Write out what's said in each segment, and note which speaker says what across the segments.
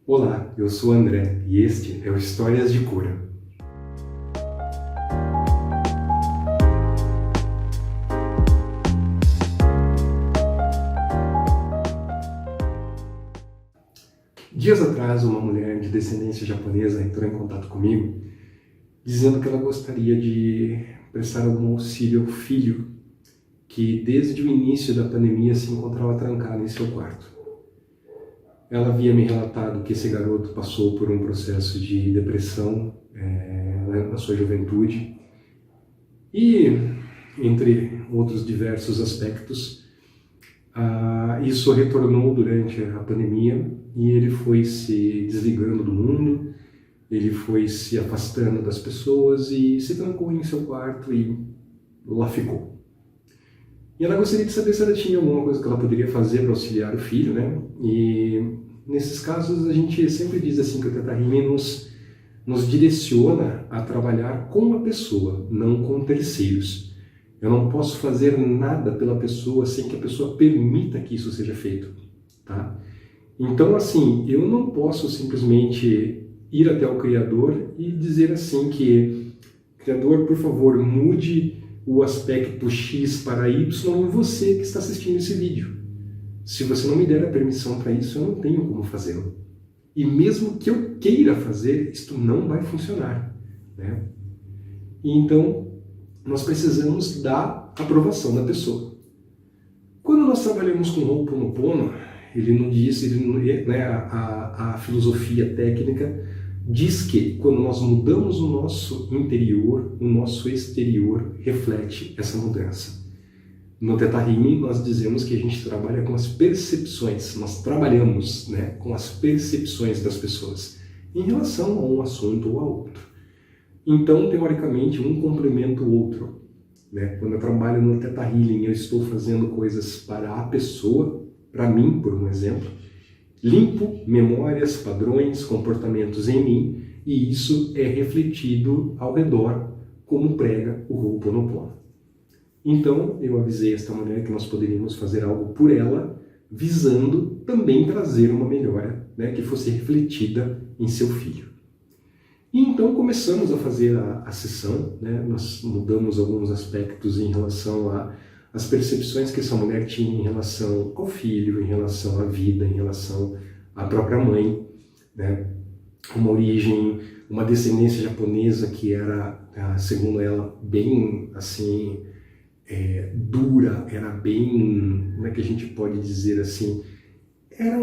Speaker 1: Olá, eu sou o André e este é o Histórias de Cura. Dias atrás, uma mulher de descendência japonesa entrou em contato comigo dizendo que ela gostaria de prestar algum auxílio ao filho que desde o início da pandemia se encontrava trancado em seu quarto. Ela havia me relatado que esse garoto passou por um processo de depressão na sua juventude e, entre outros diversos aspectos, isso retornou durante a pandemia e ele foi se desligando do mundo, ele foi se afastando das pessoas e se trancou em seu quarto e lá ficou. E ela gostaria de saber se ela tinha alguma coisa que ela poderia fazer para auxiliar o filho, né? E nesses casos a gente sempre diz assim que o Theta Healing nos direciona a trabalhar com a pessoa, não com terceiros. Eu não posso fazer nada pela pessoa sem que a pessoa permita que isso seja feito, tá? Então, assim, eu não posso simplesmente ir até o Criador e dizer assim que, Criador, por favor, mude o aspecto X para Y em você que está assistindo esse vídeo. Se você não me der a permissão para isso, eu não tenho como fazê-lo. E mesmo que eu queira fazer, isto não vai funcionar, né? E então, nós precisamos da aprovação da pessoa. Quando nós trabalhamos com Ho'oponopono, a filosofia técnica diz que quando nós mudamos o nosso interior, o nosso exterior reflete essa mudança. No Theta Healing nós dizemos que a gente trabalha com as percepções, nós trabalhamos, né, com as percepções das pessoas em relação a um assunto ou a outro. Então, teoricamente, um complementa o outro, né? Quando eu trabalho no Theta Healing, eu estou fazendo coisas para a pessoa, para mim, por um exemplo, limpo memórias, padrões, comportamentos em mim, e isso é refletido ao redor, como prega o Ho'oponopono. Então, eu avisei esta mulher que nós poderíamos fazer algo por ela, visando também trazer uma melhora, né, que fosse refletida em seu filho. E então começamos a fazer a sessão, né, nós mudamos alguns aspectos em relação às percepções que essa mulher tinha em relação ao filho, em relação à vida, em relação à própria mãe, né, uma origem, uma descendência japonesa que era, segundo ela, bem assim, dura, era bem, como é que a gente pode dizer assim, era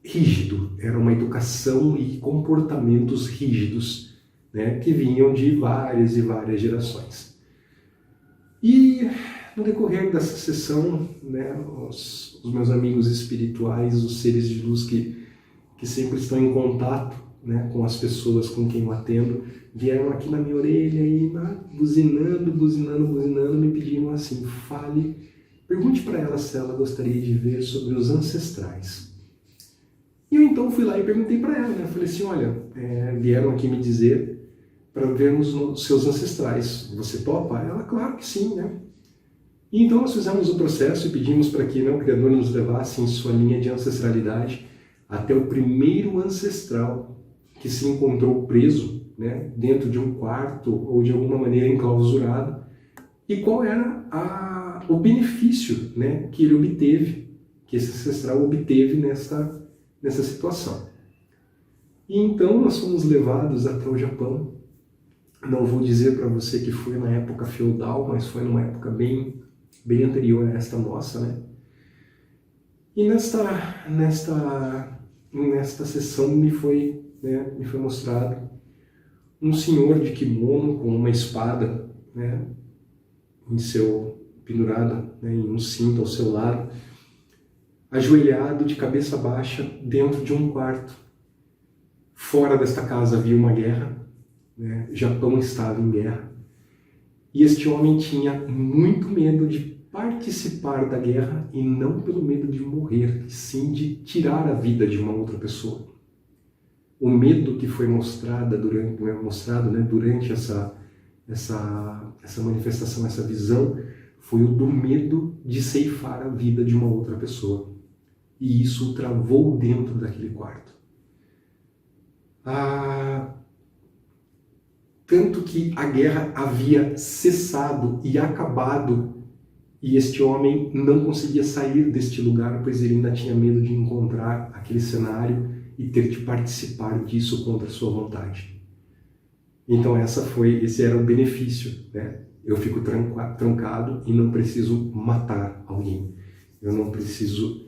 Speaker 1: rígido, era uma educação e comportamentos rígidos, né, que vinham de várias e várias gerações. E no decorrer dessa sessão, né, os meus amigos espirituais, os seres de luz que sempre estão em contato, né, com as pessoas com quem eu atendo, vieram aqui na minha orelha e buzinando, me pediram assim, pergunte para ela se ela gostaria de ver sobre os ancestrais. E eu então fui lá e perguntei para ela, né, falei assim, olha, vieram aqui me dizer para vermos os seus ancestrais, você topa? Ela, claro que sim, né? E então nós fizemos o processo e pedimos para que, né, o Criador nos levasse em sua linha de ancestralidade até o primeiro ancestral que se encontrou preso, né, dentro de um quarto ou de alguma maneira enclausurado, e qual era o benefício, né, que ele obteve, que esse ancestral obteve nessa situação. E então nós fomos levados até o Japão. Não vou dizer para você que foi na época feudal, mas foi numa época bem anterior a esta nossa, né? E nesta sessão me foi mostrado um senhor de kimono com uma espada, né, pendurada, né, em um cinto ao seu lado, ajoelhado de cabeça baixa dentro de um quarto. Fora desta casa havia uma guerra, né, Japão estava em guerra, e este homem tinha muito medo de participar da guerra e não pelo medo de morrer, sim de tirar a vida de uma outra pessoa. O medo que foi mostrado durante essa manifestação, essa visão, foi o do medo de ceifar a vida de uma outra pessoa. e isso o travou dentro daquele quarto. Tanto que a guerra havia cessado e acabado, e este homem não conseguia sair deste lugar, pois ele ainda tinha medo de encontrar aquele cenário e ter de participar disso contra a sua vontade. Então esse era o benefício, né? Eu fico trancado e não preciso matar alguém. Eu não preciso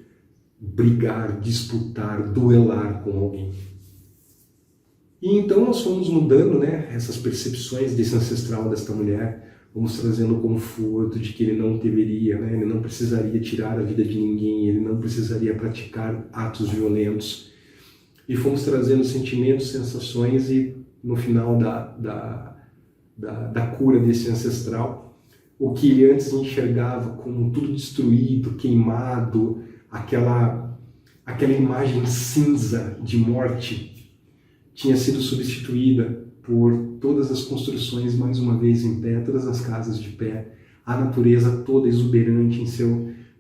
Speaker 1: brigar, disputar, duelar com alguém. E então nós fomos mudando, né, essas percepções desse ancestral desta mulher, fomos trazendo o conforto de que ele não deveria, né, ele não precisaria tirar a vida de ninguém, ele não precisaria praticar atos violentos. E fomos trazendo sentimentos, sensações e no final da cura desse ancestral, o que ele antes enxergava como tudo destruído, queimado, aquela imagem cinza de morte, tinha sido substituída por todas as construções, mais uma vez em pé, todas as casas de pé, a natureza toda exuberante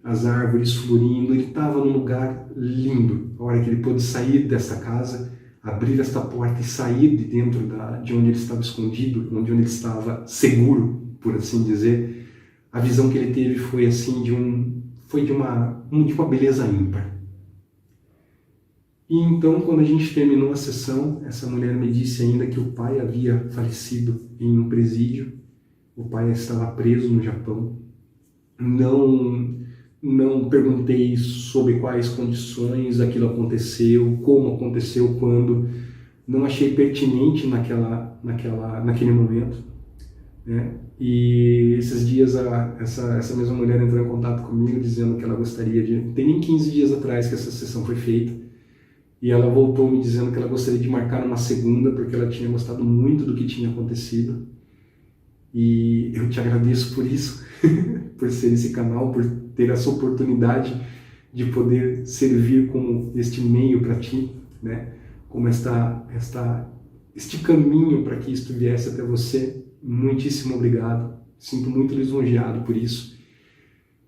Speaker 1: as árvores florindo. Ele estava num lugar lindo. A hora que ele pôde sair dessa casa, abrir esta porta e sair de dentro de onde ele estava escondido, onde ele estava seguro, por assim dizer, a visão que ele teve foi assim de uma beleza ímpar. E então, quando a gente terminou a sessão, essa mulher me disse ainda que o pai havia falecido em um presídio. O pai estava preso no Japão. Não perguntei sobre quais condições aquilo aconteceu, como aconteceu, quando. Não achei pertinente naquele momento, né? E esses dias essa mesma mulher entrou em contato comigo dizendo que ela gostaria de... Não tem nem 15 dias atrás que essa sessão foi feita. E ela voltou me dizendo que ela gostaria de marcar uma segunda, porque ela tinha gostado muito do que tinha acontecido. E eu te agradeço por isso, por ser esse canal, por ter essa oportunidade de poder servir como este meio para ti, né? Como este caminho para que isto viesse até você. Muitíssimo obrigado, sinto muito lisonjeado por isso.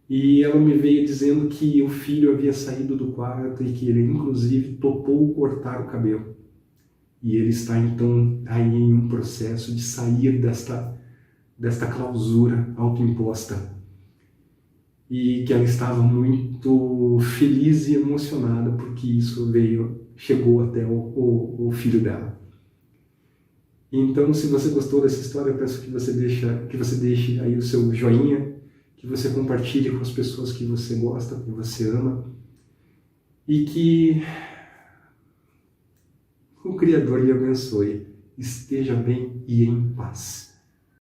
Speaker 1: E ela me veio dizendo que o filho havia saído do quarto e que ele, inclusive, topou cortar o cabelo. E ele está, então, aí em um processo de sair desta clausura autoimposta. E que ela estava muito feliz e emocionada porque isso chegou até o filho dela. Então, se você gostou dessa história, eu peço que você deixe aí o seu joinha, que você compartilhe com as pessoas que você gosta, que você ama, e que o Criador lhe abençoe. Esteja bem e em paz.